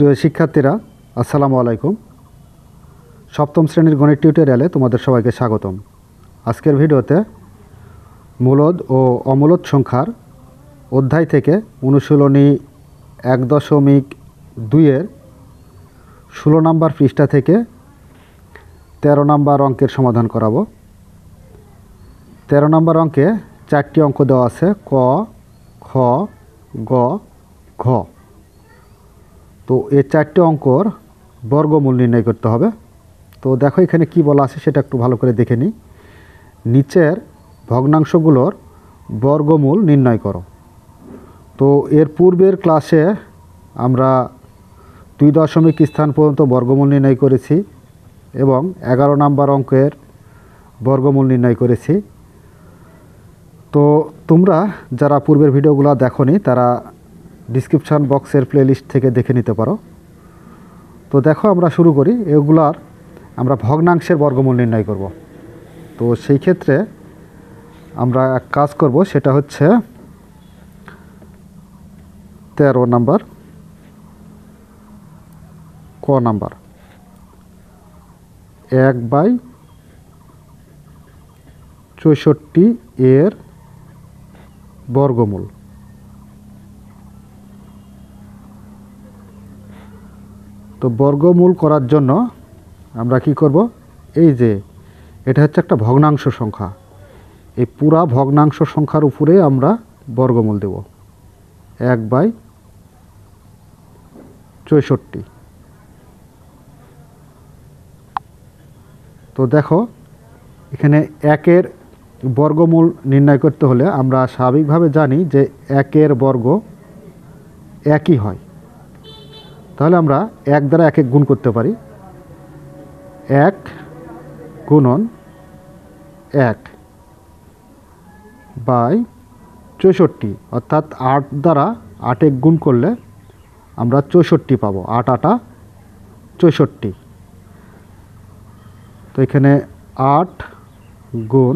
প্রিয় শিক্ষার্থীরা, আসসালামু আলাইকুম। সপ্তম শ্রেণীর গণিত টিউটোরিয়ালে তোমাদের সবাইকে স্বাগতম। আজকের ভিডিওতে মূলদ ও অমূলদ সংখ্যার অধ্যায় থেকে অনুশীলনী 1.2-এর 16 নম্বর পৃষ্ঠা থেকে 13 নম্বর অঙ্কের সমাধান করাবো। 13 নম্বর অঙ্কে 4টি অঙ্ক দেওয়া আছে: ক, খ, গ, ঘ। তো এই 4টি অঙ্কর বর্গমূল নির্ণয় করতে হবে। তো দেখো এখানে কি বলা আছে সেটা একটু ভালো করে দেখে নিই। নিচের ভগ্নাংশগুলোর বর্গমূল নির্ণয় করো। তো এর পূর্বের ক্লাসে আমরা 2 দশমিক স্থান পর্যন্ত বর্গমূল নির্ণয় করেছি এবং 11 নম্বর অঙ্কের বর্গমূল নির্ণয় করেছি। তো তোমরা যারা পূর্বের ভিডিওগুলো দেখোনি তারা ডিসক্রিপশান বক্সের প্লেলিস্ট থেকে দেখে নিতে পারো। তো দেখো আমরা শুরু করি। এগুলার আমরা ভগ্নাংশের বর্গমূল নির্ণয় করব। তো সেই ক্ষেত্রে আমরা এক কাজ করব, সেটা হচ্ছে 13 নাম্বার ক নাম্বার 1/64 এর বর্গমূল। তো বর্গমূল করার জন্য আমরা কি করব, এই যে এটা হচ্ছে একটা ভগ্নাংশ সংখ্যা, এই পুরা ভগ্নাংশ সংখ্যার উপরে আমরা বর্গমূল দেব 1/64। তো দেখো এখানে 1-এর বর্গমূল নির্ণয় করতে হলে আমরা স্বাভাবিকভাবে জানি যে 1-এর বর্গ একই হয়। তাহলে আমরা 1 দ্বারা 1 গুণ করতে পারি। 1 গুণন 1/64, অর্থাৎ 8 দ্বারা 8 গুণ করলে আমরা 64 পাবো। 8 8 64। তো এখানে 8 গুণ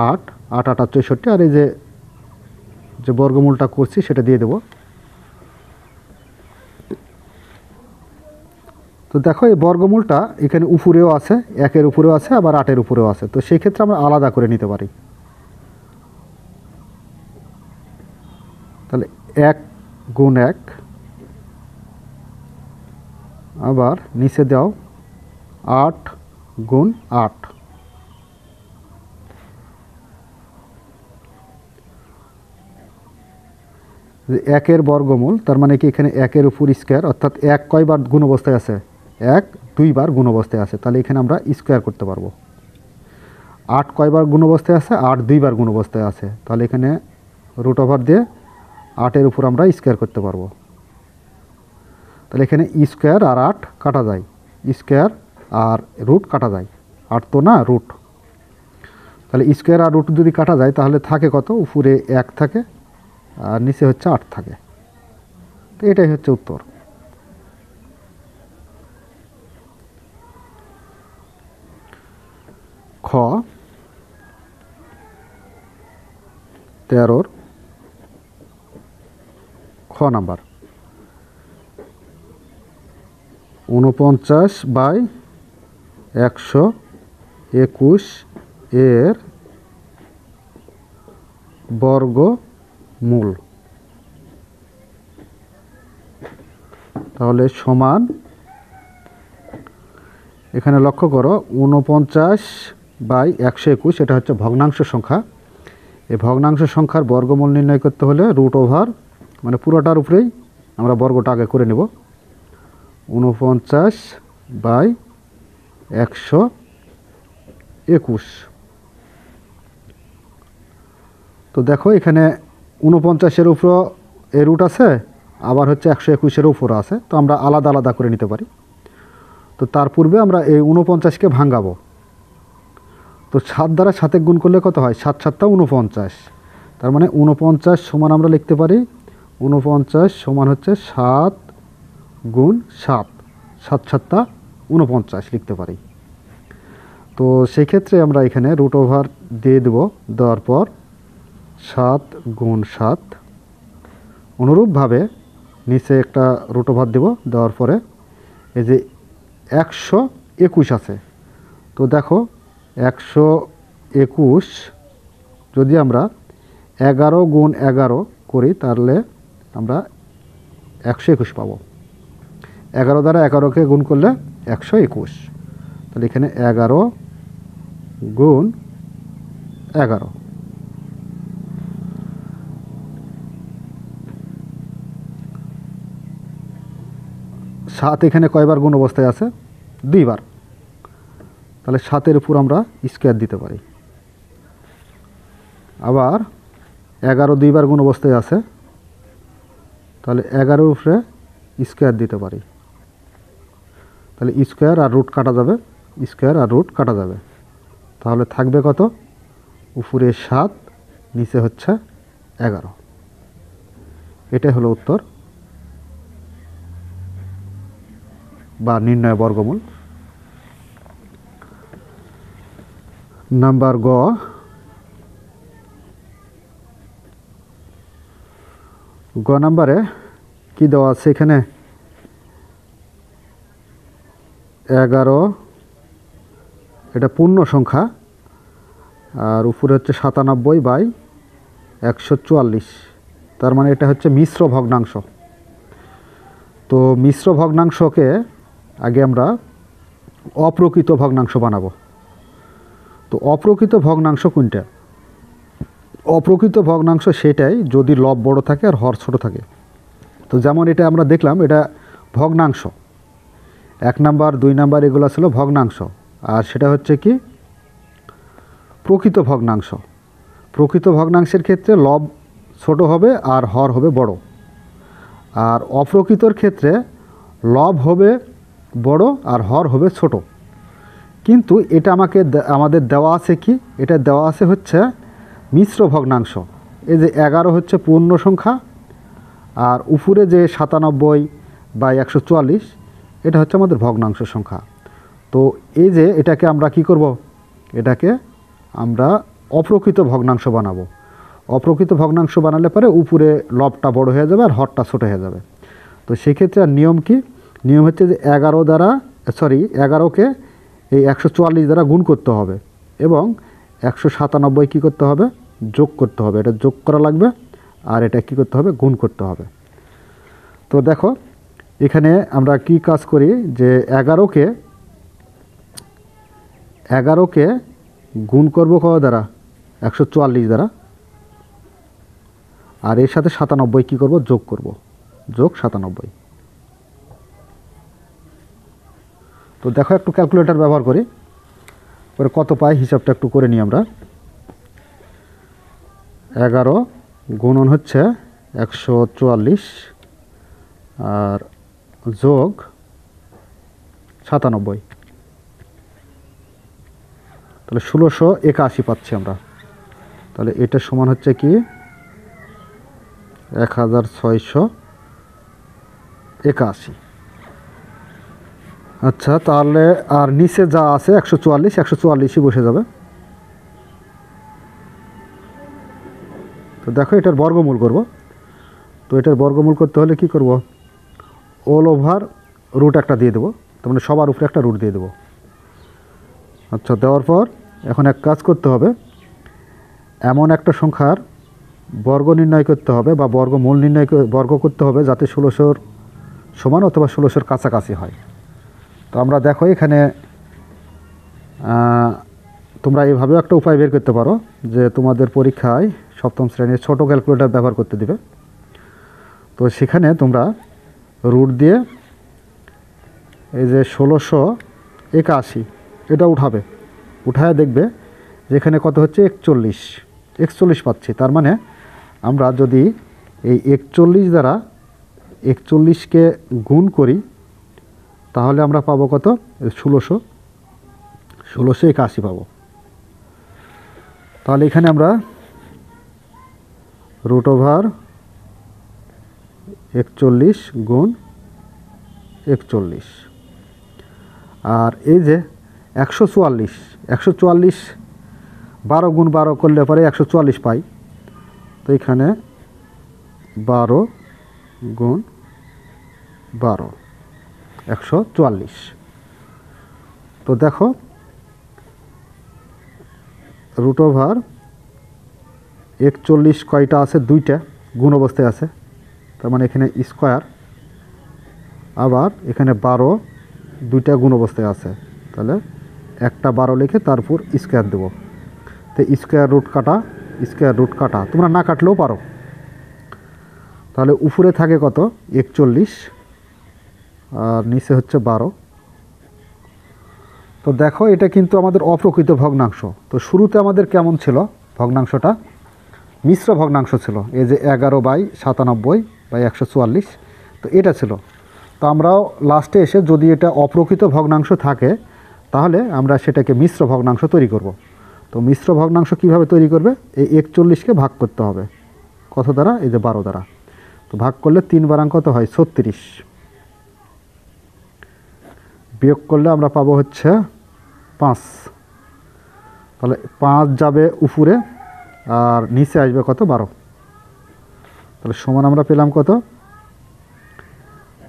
8, 8 8 64, আর এই যে বর্গমূলটা করছি সেটা দিয়ে দেব। তো দেখো এই বর্গমূলটা এখানে উপরেও আছে, 1-এর উপরেও আছে, আবার 8-এর উপরেও আছে। তো সেই ক্ষেত্রে আমরা আলাদা করে নিতে পারি। তাহলে 1 গুণ 1, আবার নিচে দাও 8 গুণ 8। যে 1-এর বর্গমূল, তার মানে কি এখানে 1-এর উপর স্কোয়ার, অর্থাৎ 1 কয়বার গুণ অবস্থায় আছে? 1 2 বার গুণ অবস্থায় আছে। তাহলে এখানে আমরা স্কোয়ার করতে পারবো। 8 কয়বার গুণ অবস্থায় আছে? 8 2 বার গুণ অবস্থায় আছে। তাহলে এখানে রুট ওভার দিয়ে 8-এর উপর আমরা স্কোয়ার করতে পারবো। তাহলে এখানে স্কোয়ার আর 8 কাটা যায়, স্কোয়ার আর রুট কাটা যায়, 8 তো না, রুট। তাহলে স্কোয়ার আর রুট যদি কাটা যায় তাহলে থাকে কত? উপরে 1 থাকে আর নিচে হচ্ছে 8 থাকে। তো এটাই হচ্ছে উত্তর। খ 13-র খ নাম্বার 49/121 এর বর্গমূল। তাহলে সমান, এখানে লক্ষ্য করো 49/121 এটা হচ্ছে ভগ্নাংশ সংখ্যা। এই ভগ্নাংশ সংখ্যার বর্গমূল নির্ণয় করতে হলে রুট ওভার, মানে পুরোটার উপরেই আমরা বর্গটা আগে করে নেব। 49/121। তো দেখো এখানে 49-এর উপরও এ রুট আছে, আবার হচ্ছে 121-এর উপরও আছে। তো আমরা আলাদা আলাদা করে নিতে পারি। তো তার পূর্বে আমরা এই 49-কে ভাঙাবো। তো 7 দ্বারা 7 গুণ করলে কত হয়? 7 7 49। তার মানে 49 সমান আমরা লিখতে পারি, 49 সমান হচ্ছে 7 গুণ 7, 7 7 49 লিখতে পারি। তো সেই ক্ষেত্রে আমরা এখানে রুট ওভার দিয়ে দেব, দেওয়ার পর 7 গুণ 7। অনুরূপভাবে নিচে একটা রুট ওভার দেব, দেওয়ার পরে এই যে 121 আছে। তো দেখো 121 যদি আমরা 11 গুণ 11 করি তাহলে আমরা 121 পাবো। 11 দ্বারা 11কে গুণ করলে 121। তাহলে এখানে 11 গুণ 11, 7 এখানে কয়বার গুণ অবস্থায় আছে? 2 বার। তাহলে 7-এর উপর আমরা স্কোয়ার দিতে পারি। আবার 11 2 বার গুণ অবস্থায় আছে, তাহলে 11-এর উপরে স্কোয়ার দিতে পারি। তাহলে স্কোয়ার আর রুট কাটা যাবে, স্কোয়ার আর রুট কাটা যাবে। তাহলে থাকবে কত? উপরে 7, নিচে হচ্ছে 11। এটাই হলো উত্তর বা নির্ণয় বর্গমূল। নাম্বার গ, গ নাম্বারে কি দেওয়া আছে? এখানে 11, এটা পূর্ণ সংখ্যা, আর উপরে হচ্ছে 97/144। তার মানে এটা হচ্ছে মিশ্র ভগ্নাংশ। তো মিশ্র ভগ্নাংশকে আগে আমরা অপ্রকৃত ভগ্নাংশ বানাবো। তো অপ্রকৃত ভগ্নাংশ কোনটা? অপ্রকৃত ভগ্নাংশ সেটাই যদি লব বড় থাকে আর হর ছোট থাকে। তো যেমন এটা আমরা দেখলাম, এটা ভগ্নাংশ। 1 নাম্বার 2 নাম্বার এগুলো ছিল ভগ্নাংশ, আর সেটা হচ্ছে কি প্রকৃত ভগ্নাংশ। প্রকৃত ভগ্নাংশের ক্ষেত্রে লব ছোট হবে আর হর হবে বড়। আর অপ্রকৃতর ক্ষেত্রে লব হবে বড় আর হর হবে ছোট। কিন্তু এটা আমাদের দেওয়া আছে কি? এটা দেওয়া আছে হচ্ছে মিশ্র ভগ্নাংশ। এই যে 11 হচ্ছে পূর্ণ সংখ্যা, আর উপরে যে 97/144 এটা হচ্ছে আমাদের ভগ্নাংশ সংখ্যা। তো এই যে এটাকে আমরা কি করব? এটাকে আমরা অপ্রকৃত ভগ্নাংশ বানাবো। অপ্রকৃত ভগ্নাংশ বানালে পরে উপরে লবটা বড় হয়ে যাবে আর হরটা ছোট হয়ে যাবে। তো সেক্ষেত্রে আর নিয়ম কি? নিয়ম হচ্ছে যে 11কে এই 144 দ্বারা গুণ করতে হবে এবং 197 কী করতে হবে? যোগ করতে হবে। এটা যোগ করা লাগবে, আর এটা কি করতে হবে? গুণ করতে হবে। তো দেখো এখানে আমরা কি কাজ করি যে 11কে গুণ করব কত দ্বারা? 144 দ্বারা, আর এর সাথে 97 কী করব? যোগ করব, যোগ 97। তো দেখো একটু ক্যালকুলেটর ব্যবহার করি, পরে কত পাই হিসাবটা একটু করে নিই আমরা। 11 গুণন হচ্ছে 144 আর যোগ 97, তাহলে 1681 পাচ্ছি আমরা। তাহলে এটা সমান হচ্ছে কি 1681। আচ্ছা, তাহলে আর নিচে যা আছে 144ই বসে যাবে। তো দেখো এটার বর্গমূল করব। তো এটার বর্গমূল করতে হলে কি করব? অল ওভার রুট একটা দিয়ে দেবো, তার মানে সবার উপরে একটা রুট দিয়ে দেবো। আচ্ছা, দেওয়ার পর এখন এক কাজ করতে হবে, এমন একটা সংখ্যার বর্গ নির্ণয় করতে হবে বা বর্গমূল বর্গ করতে হবে যাতে 1600-র সমান অথবা 1600-র কাছাকাছি হয়। তো আমরা দেখো এখানে তোমরা এইভাবেও একটা উপায় বের করতে পারো যে তোমাদের পরীক্ষায় সপ্তম শ্রেণীর ছোট ক্যালকুলেটর ব্যবহার করতে দিবে। তো সেখানে তোমরা রুট দিয়ে এই যে 1681 এটা উঠাবে, উঠায় দেখবে যেখানে কত হচ্ছে 41 পাচ্ছি। তার মানে আমরা যদি এই 41 দ্বারা 41কে গুণ করি তাহলে আমরা পাবো কত? 1681 পাবো। তাহলে এখানে আমরা রুট ওভার 41 গুণ 41, আর এই যে 144 12 গুণ 12 করলে পরে 144 পাই। তো এখানে 12 গুণ 12 144। তো দেখো রুট ওভার 41 কয়টা আছে, দুইটা গুণ অবস্থায় আছে, তার মানে এখানে স্কোয়ার, আবার এখানে 12 দুইটা গুণ অবস্থায় আছে, তাহলে একটা 12 লিখে তারপর স্কোয়ার দেব। তো স্কোয়ার রুট কাটা তোমরা না কাটলেও পারো। তাহলে উপরে থাকে কত 41 আর নিচে হচ্ছে 12। তো দেখো এটা কিন্তু আমাদের অপ্রকৃত ভগ্নাংশ। তো শুরুতে আমাদের কেমন ছিল ভগ্নাংশটা, মিশ্র ভগ্নাংশ ছিল, এই যে 11/97/144, তো এটা ছিল। তো আমরাও লাস্টে এসে যদি এটা অপ্রকৃত ভগ্নাংশ থাকে তাহলে আমরা সেটাকে মিশ্র ভগ্নাংশ তৈরি করব। তো মিশ্র ভগ্নাংশ কিভাবে তৈরি করবে, এই 41কে ভাগ করতে হবে কত দ্বারা, এই যে 12 দ্বারা। তো ভাগ করলে 3 বারাং কত হয় 36, বিয়োগ করলে আমরা পাবো হচ্ছে 5। তাহলে 5 যাবে উপরে আর নিচে আসবে কত 12। তাহলে সমান আমরা পেলাম কত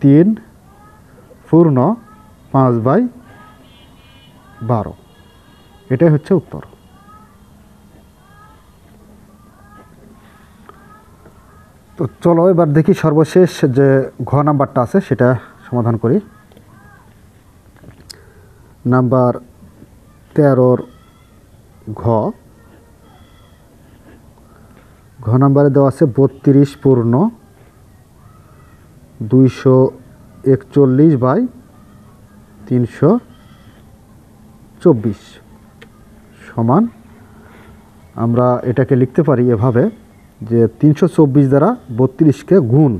3 পূর্ণ 5/12, এটাই হচ্ছে উত্তর। তো চলো এবার দেখি সর্বশেষ যে ঘ নাম্বারটা আছে সেটা সমাধান করি। নাম্বার 13 ঘ নাম্বারে দেওয়া আছে 32 পূর্ণ 241/324 সমান, আমরা এটাকে লিখতে পারি এভাবে যে 324 দ্বারা 32কে গুণ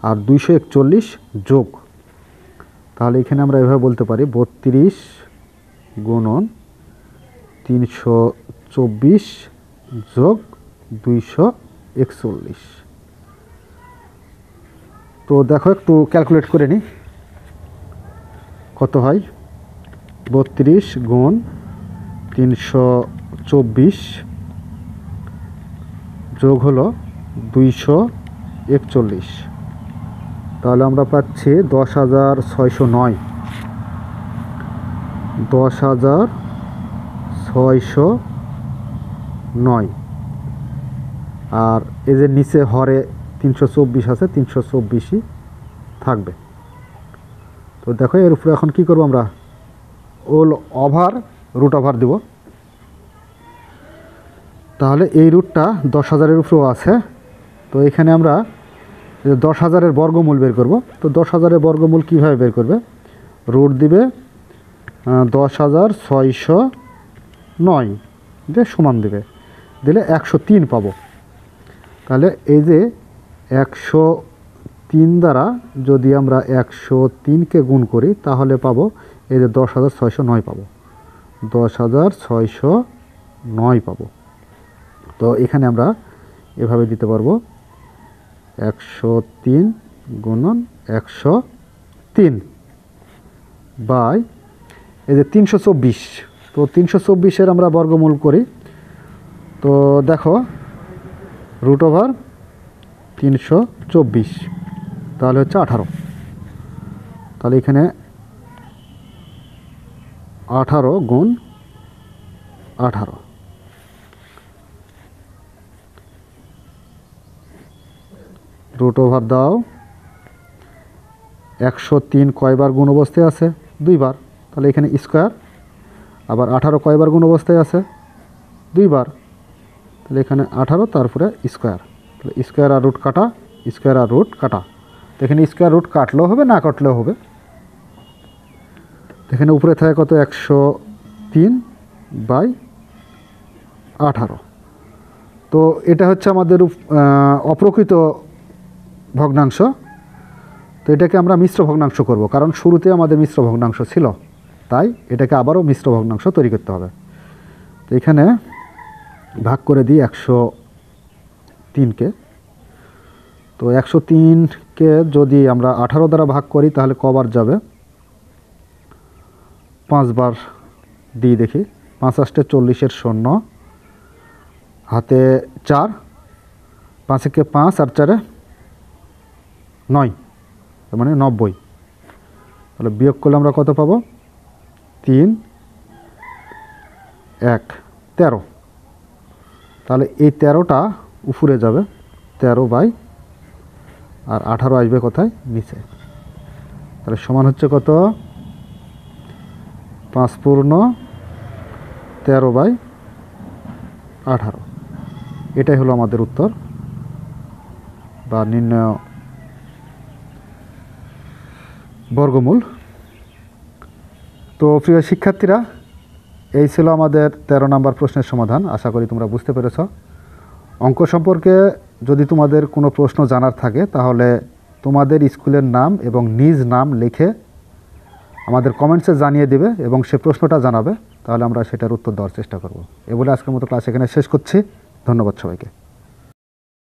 আর 241 যোগ। তাহলে এখানে আমরা এভাবে বলতে পারি 32 গুণন 324 যোগ 241। তো দেখো একটু ক্যালকুলেট করে নিই কত হয়। 32 গুণ 324 যোগ হলো 241, তাহলে আমরা পাচ্ছি 10,609। 10,609 আর এই যে নিচে হরে 324 আছে, 324ই থাকবে। তো দেখো এর উপরে এখন কি করব, আমরা ওল ওভার রুট ওভার দিব। তাহলে এই রুটটা 10,000-এর উপরেও আছে, তো এখানে আমরা 10,000-এর বর্গমূল বের করব। তো 10,000-এর বর্গমূল কীভাবে বের করবে, রুট দিবে 10,609 দিয়ে সমান দিবে, দিলে 103 পাবো। তাহলে এই যে 103 দ্বারা যদি আমরা 103কে গুণ করি তাহলে পাবো এই যে 10,609 পাবো, 10,609 পাবো। তো এখানে আমরা এভাবে দিতে পারবো 103 গুণন 103 বাই এই যে 324। তো 324-এর আমরা বর্গমূল করি, তো দেখো রুট ওভার 324 তাহলে হচ্ছে 18। তাহলে এখানে 18 গুণ 18, রুট ওভার দাও 103 কয়বার গুণ অবস্থায় আছে, 2 বার, তাহলে এখানে স্কোয়ার। আবার 18 কয়বার গুণ অবস্থায় আছে, 2 বার, তাহলে এখানে 18 তারপরে স্কোয়ার, তাহলে স্কোয়ার আর রুট কাটা, স্কোয়ার আর রুট কাটা। তো এখানে স্কোয়ার রুট কাটলেও হবে না কাটলেও হবে। এখানে উপরে থাকে কত 103/18। তো এটা হচ্ছে আমাদের অপ্রকৃত ভগ্নাংশ। তো এটাকে আমরা মিশ্র ভগ্নাংশ করব, কারণ শুরুতে আমাদের মিশ্র ভগ্নাংশ ছিল, তাই এটাকে আবারও মিশ্র ভগ্নাংশ তৈরি করতে হবে। তো এখানে ভাগ করে দিই 103কে। তো 103কে যদি আমরা 18 দ্বারা ভাগ করি তাহলে কবার যাবে, 5 বার দিই দেখি। 5 × 40 শূন্য, হাতে 4, 5 × 5 আর 4 9, তার মানে 90। তাহলে বিয়োগ করলে আমরা কত পাবো? 3 1 13। তাহলে এই 13টা উপরে যাবে, 13 আর 18 আসবে কোথায়? নিচে। তাহলে সমান হচ্ছে কত? 5 পূর্ণ 13/18। এটাই হলো আমাদের উত্তর বা নির্ণয় বর্গমূল। তো প্রিয় শিক্ষার্থীরা, এই ছিল আমাদের 13 নম্বর প্রশ্নের সমাধান। আশা করি তোমরা বুঝতে পেরেছ। অঙ্ক সম্পর্কে যদি তোমাদের কোনো প্রশ্ন জানার থাকে তাহলে তোমাদের স্কুলের নাম এবং নিজ নাম লিখে আমাদের কমেন্টসে জানিয়ে দেবে এবং সে প্রশ্নটা জানাবে, তাহলে আমরা সেটার উত্তর দেওয়ার চেষ্টা করব। এ বলে আজকের মতো ক্লাস এখানে শেষ করছি। ধন্যবাদ সবাইকে।